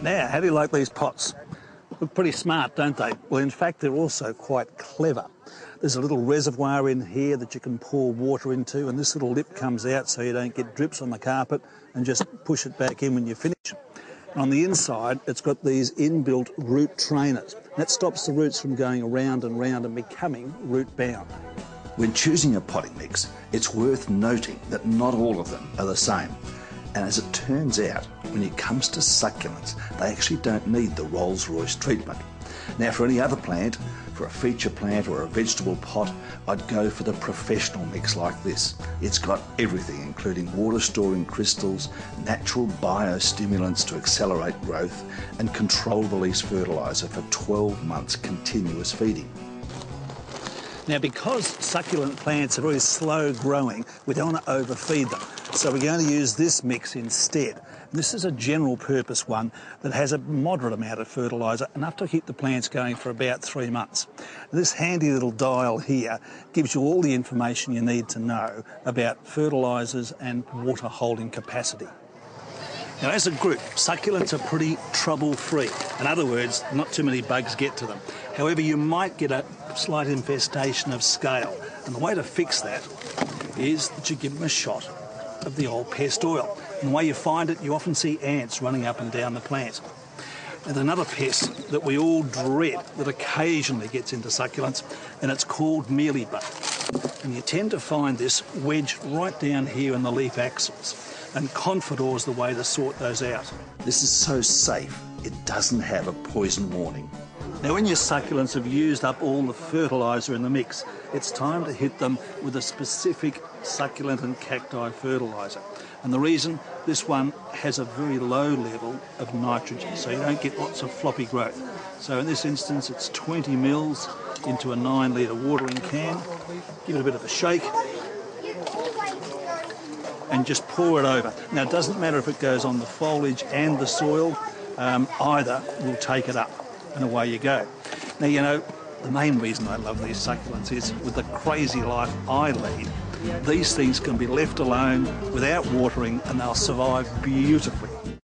Now, how do you like these pots? Look pretty smart, don't they? Well, in fact, they're also quite clever. There's a little reservoir in here that you can pour water into, and this little lip comes out so you don't get drips on the carpet, and just push it back in when you finish. On the inside, it's got these inbuilt root trainers. That stops the roots from going around and round and becoming root bound. When choosing a potting mix, it's worth noting that not all of them are the same. And as it turns out, when it comes to succulents, they actually don't need the Rolls-Royce treatment. Now, for any other plant, for a feature plant or a vegetable pot, I'd go for the professional mix like this. It's got everything, including water-storing crystals, natural biostimulants to accelerate growth, and controlled release fertiliser for 12 months continuous feeding. Now, because succulent plants are very slow growing, we don't want to overfeed them. So we're going to use this mix instead. This is a general purpose one that has a moderate amount of fertiliser, enough to keep the plants going for about 3 months. This handy little dial here gives you all the information you need to know about fertilisers and water holding capacity. Now, as a group, succulents are pretty trouble-free. In other words, not too many bugs get to them. However, you might get a slight infestation of scale, and the way to fix that is that you give them a shot of the old pest oil. And the way you find it, you often see ants running up and down the plant. And another pest that we all dread that occasionally gets into succulents, and it's called mealybug. And you tend to find this wedged right down here in the leaf axils. And Confidor's the way to sort those out. This is so safe, it doesn't have a poison warning. Now, when your succulents have used up all the fertiliser in the mix, it's time to hit them with a specific succulent and cacti fertiliser. And the reason, this one has a very low level of nitrogen, so you don't get lots of floppy growth. So in this instance, it's 20 mils into a 9 litre watering can. Give it a bit of a shake, and just pour it over. Now, it doesn't matter if it goes on the foliage and the soil, either will take it up, and away you go. Now, you know, the main reason I love these succulents is with the crazy life I lead, these things can be left alone without watering and they'll survive beautifully.